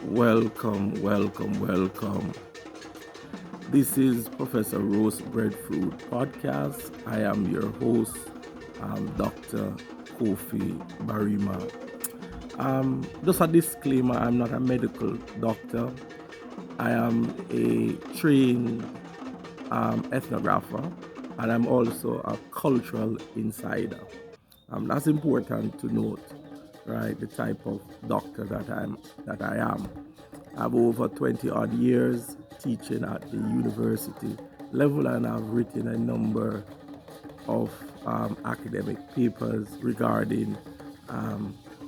Welcome. This is Professor Rose Breadfruit Podcast. I am your host, Dr. Kofi Barima. Just a disclaimer, I'm not a medical doctor. I am a trained ethnographer, and I'm also a cultural insider. That's important to note, right? The type of doctor that I am. I have over 20 odd years teaching at the university level, and I've written a number of academic papers regarding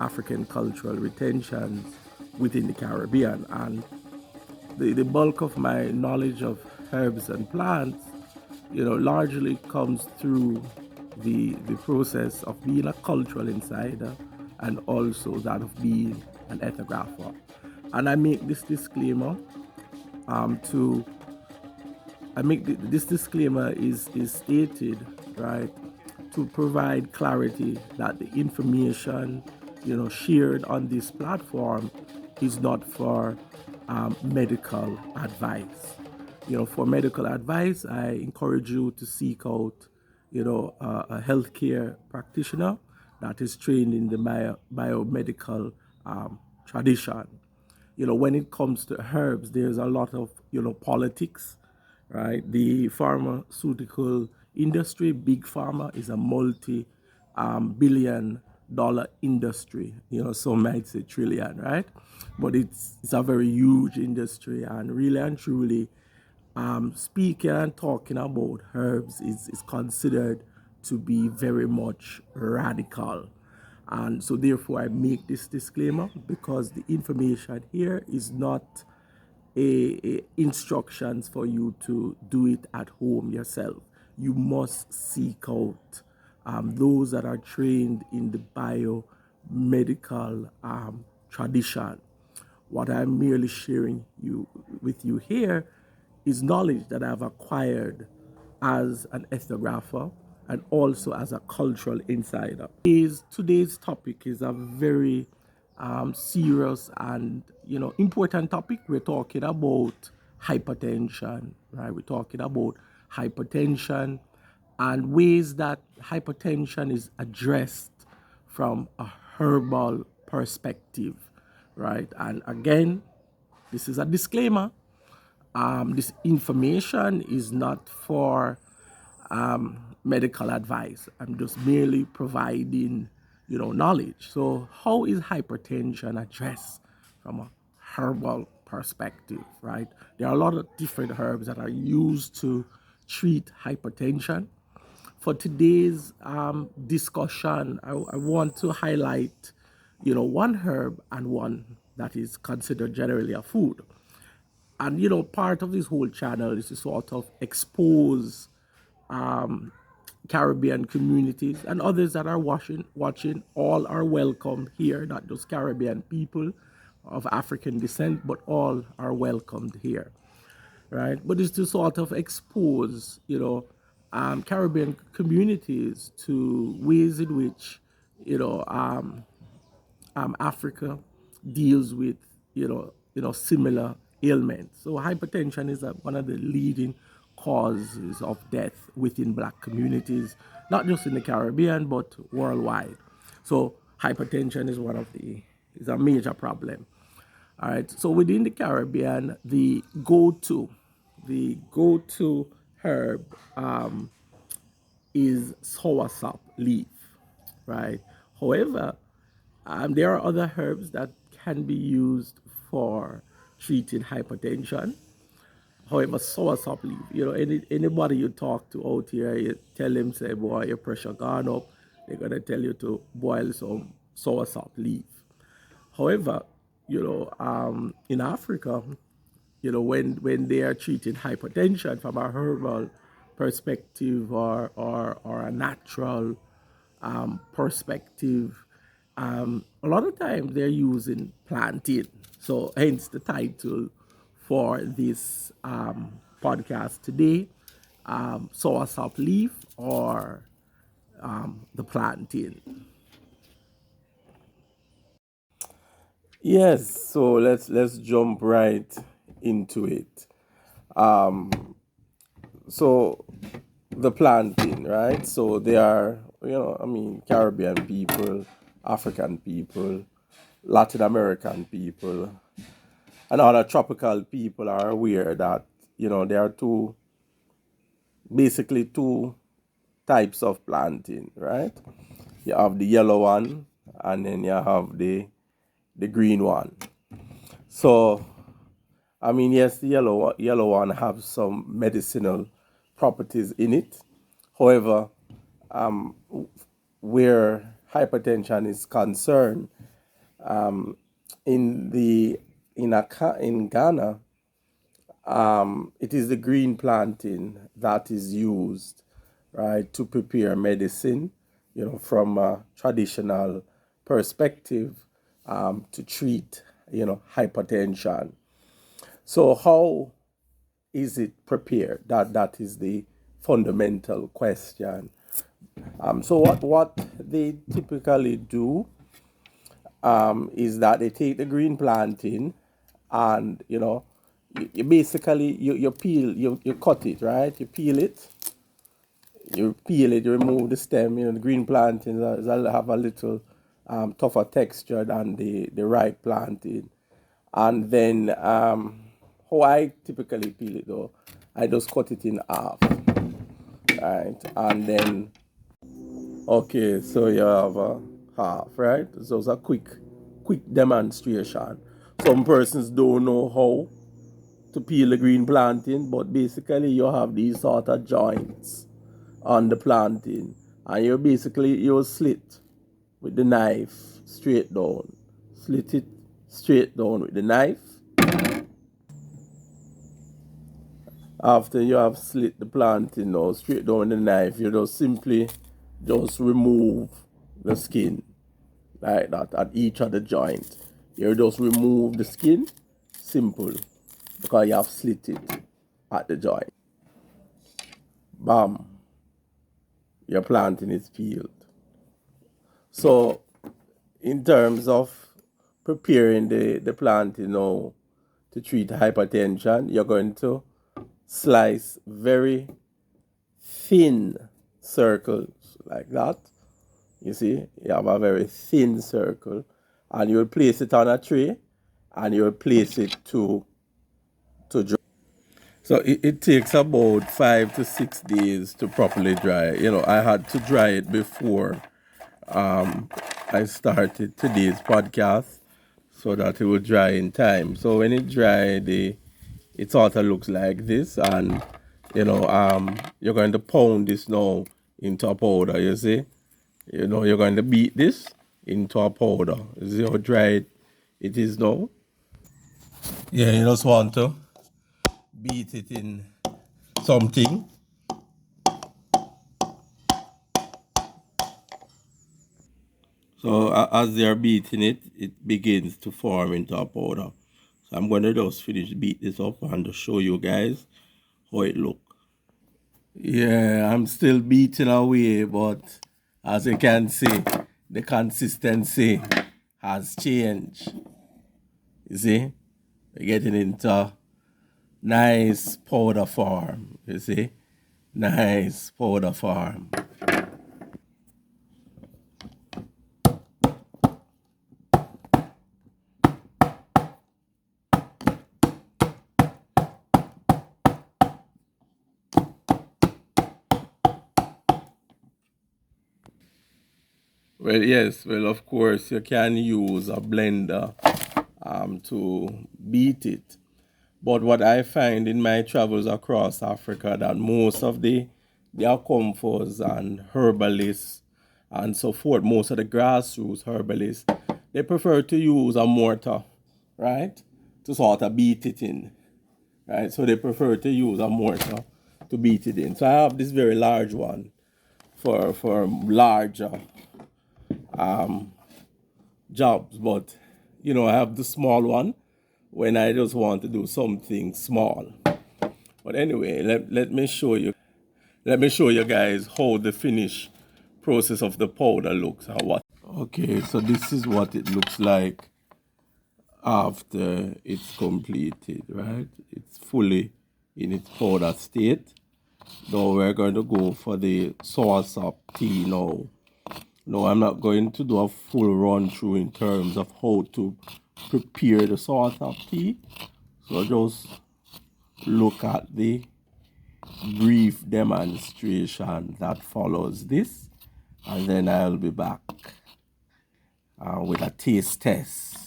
African cultural retentions within the Caribbean. And the bulk of my knowledge of herbs and plants, largely comes through the process of being a cultural insider and also that of being an ethnographer. And I make this disclaimer this disclaimer is stated, right, to provide clarity that the information shared on this platform is not for medical advice. For medical advice, I encourage you to seek out a healthcare practitioner that is trained in the biomedical tradition. When it comes to herbs, there's a lot of politics, right? The pharmaceutical industry, big pharma, is a multi-billion-dollar industry. Some might say trillion, right? But it's a very huge industry, and really and truly, speaking and talking about herbs is considered to be very much radical. And so therefore I make this disclaimer, because the information here is not a instructions for you to do it at home yourself. You must seek out those that are trained in the biomedical tradition. What I'm merely sharing with you here is knowledge that I've acquired as an ethnographer and also as a cultural insider. Today's topic is a very serious and important topic. We're talking about hypertension, right? We're talking about hypertension and ways that hypertension is addressed from a herbal perspective, right? And again, this is a disclaimer. This information is not for medical advice. I'm just merely providing, knowledge. So how is hypertension addressed from a herbal perspective, right? There are a lot of different herbs that are used to treat hypertension. For today's discussion, I want to highlight, one herb and one that is considered generally a food. And part of this whole channel is to sort of expose Caribbean communities and others that are watching. All are welcome here, not just Caribbean people of African descent, but all are welcomed here, right? But it's to sort of expose, Caribbean communities to ways in which, Africa deals with, similar ailments. So hypertension is one of the leading causes of death within Black communities, not just in the Caribbean, but worldwide. So hypertension is a major problem. All right. So within the Caribbean, the go-to herb is soursop leaf, right? However, there are other herbs that can be used for treating hypertension. However, soursop leaf, anybody you talk to out here, you tell them, say, boy, your pressure gone up, they're going to tell you to boil some soursop leaf. However, in Africa, when they are treating hypertension from a herbal perspective or a natural perspective, a lot of times they're using plantain. So hence the title for this podcast today, soursop leaf or the plantain. Yes, so let's jump right into it. Um, so the plantain, right? So they are, I mean, Caribbean people, African people, Latin American people, and other tropical people are aware that, there are basically two types of plantain, right? You have the yellow one, and then you have the green one. So, I mean, yes, the yellow one have some medicinal properties in it. However, where hypertension is concerned, in the in Ghana, it is the green plantain that is used, right, to prepare medicine, from a traditional perspective, to treat, hypertension. So how is it prepared? That is the fundamental question. So what they typically do, is that they take the green plantain, and you basically you peel, you cut it, right? You remove the stem. The green plantains have a little tougher texture than the ripe plantain. And then, how I typically peel it though, I just cut it in half, right? And then, okay, so you have a half, right? So it's a quick demonstration. Some persons don't know how to peel the green plantain, but basically you have these sort of joints on the plantain, and you slit with the knife straight down. Slit it straight down with the knife. After you have slit the plantain now straight down with the knife, you just simply just remove the skin like that at each of the joint. You just remove the skin, simple, because you have slit it at the joint. Bam, your plantain is peeled. So in terms of preparing the plant, to treat hypertension, you're going to slice very thin circles like that. You see, you have a very thin circle, and you will place it on a tray, and you will place it to dry. So it takes about 5 to 6 days to properly dry. I had to dry it before I started today's podcast, so that it will dry in time. So when it dry, it sort of looks like this, and you're going to pound this now into a powder. You see, you're going to beat this into a powder. You see how dry it is now. Yeah, you just want to beat it in something. So as they are beating it, it begins to form into a powder. So I'm going to just finish beat this up and to show you guys how it look. Yeah, I'm still beating away, but as you can see, the consistency has changed. You see, we're getting into nice powder form. You see, nice powder form. Well, yes, well, of course, you can use a blender to beat it. But what I find in my travels across Africa, that most of the comforts and herbalists and so forth, most of the grassroots herbalists, they prefer to use a mortar, right, to sort of beat it in, right? So they prefer to use a mortar to beat it in. So I have this very large one for larger jobs, but I have the small one when I just want to do something small. But anyway, let me show you. Let me show you guys how the finish process of the powder looks. Or what? Okay, so this is what it looks like after it's completed, right? It's fully in its powder state. Now we're going to go for the Soursop tea now. No, I'm not going to do a full run through in terms of how to prepare the Soursop tea. So just look at the brief demonstration that follows this, and then I'll be back with a taste test.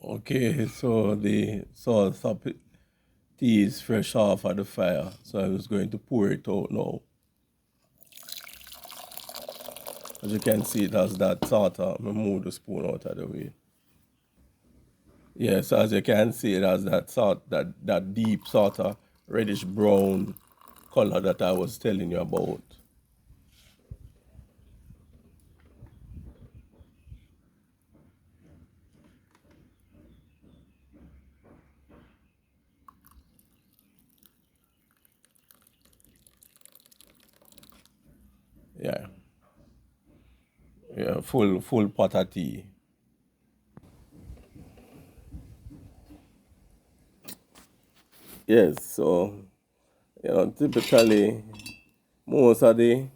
Okay, so the Soursop tea is fresh off of the fire, so I was going to pour it out now. As you can see, it has that sort of, I move the spoon out of the way. Yeah, so as you can see, it has that sort, that deep sort of reddish brown color that I was telling you about. Yeah, yeah, full pot of tea. Yes, so typically most of the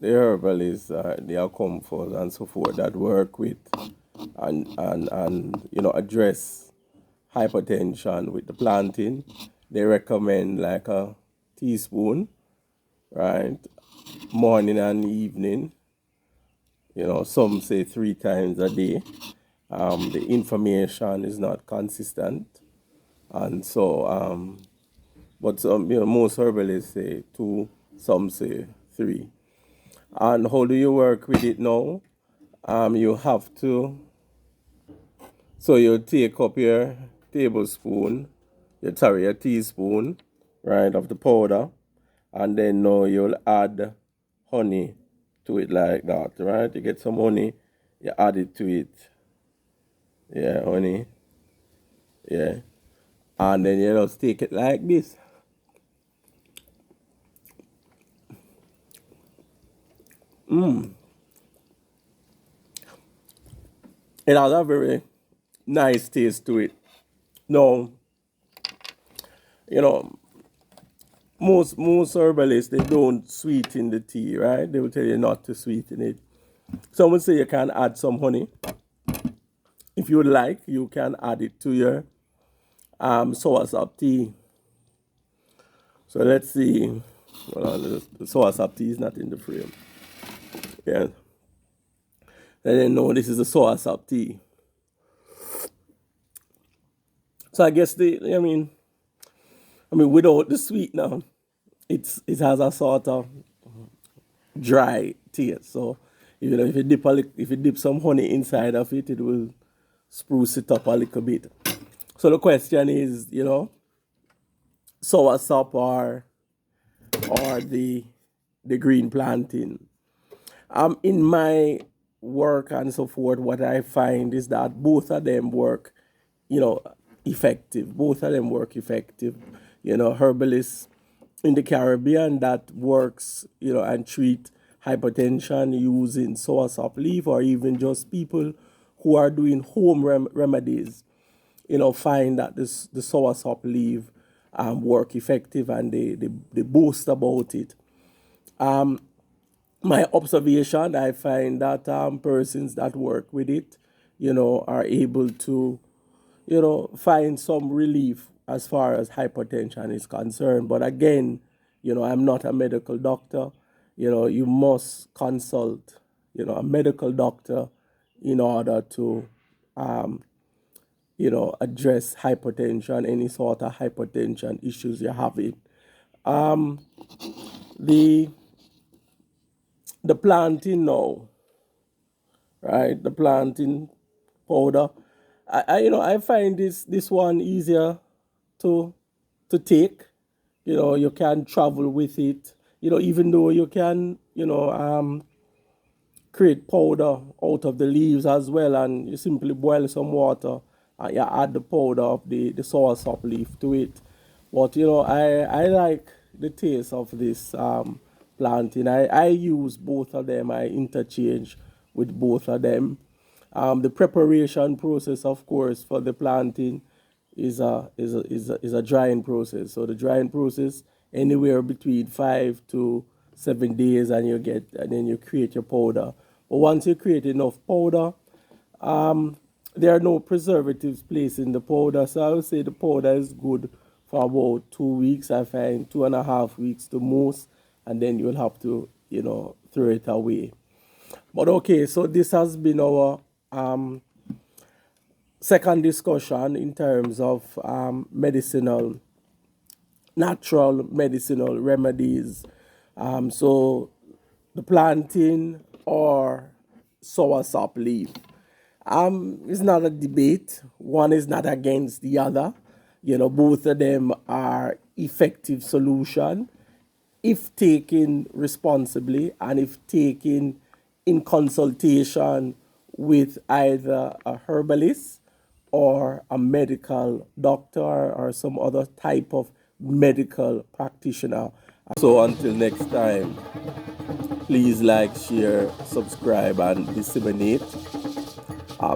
herbalists, they are comfort and so forth that work with and address hypertension with the plantain. They recommend like a teaspoon, right, morning and evening. Some say 3 times a day. The information is not consistent, and so but most herbalists say two, some say three. And how do you work with it now? You have to, so you take up your tablespoon, your teaspoon, right, of the powder, and then now you'll add honey to it like that, right? You get some honey, you add it to it. Yeah, honey. Yeah. And then you just take it like this. It has a very nice taste to it. No, you know, most herbalists, they don't sweeten the tea, right? They will tell you not to sweeten it. Some would say you can add some honey. If you would like, you can add it to your soursop tea. So let's see. Well, the soursop tea is not in the frame. Yeah. They didn't know this is a soursop tea. So I guess without the sweetener, it has a sort of dry taste. So if you if you dip some honey inside of it, it will spruce it up a little bit. So the question is, soursop or the green plantain. In my work and so forth, what I find is that both of them work, you know, effective. Both of them work effective. Herbalists in the Caribbean that works, and treat hypertension using soursop leaf, or even just people who are doing home remedies, find that the soursop leaf work effective, and they boast about it. My observation, I find that persons that work with it, are able to, find some relief as far as hypertension is concerned. But again, I'm not a medical doctor. You must consult, a medical doctor in order to, address hypertension, any sort of hypertension issues you're having. The the planting now, right? The planting powder. I find this one easier to to take. You can travel with it. Even though you can, create powder out of the leaves as well, and you simply boil some water and you add the powder of the soursop leaf to it. But I like the taste of this plantain. I use both of them. I interchange with both of them. The preparation process, of course, for the plantain is a drying process. So the drying process anywhere between 5 to 7 days, and then you create your powder. But once you create enough powder, there are no preservatives placed in the powder. So I would say the powder is good for about 2 weeks. I find 2.5 weeks the most, and then you'll have to throw it away. But okay, so this has been our second discussion in terms of natural medicinal remedies. So the plantain or soursop leaf. It's not a debate. One is not against the other. Both of them are effective solution if taken responsibly and if taken in consultation with either a herbalist or a medical doctor or some other type of medical practitioner. So until next time, please like, share, subscribe, and disseminate.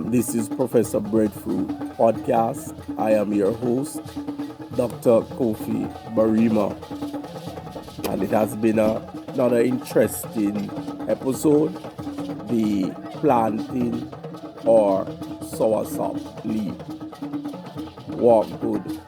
This is Professor Breadfruit Podcast. I am your host, Dr. Kofi Barima. And it has been another interesting episode, the plantain or soursop leaf. Walk good.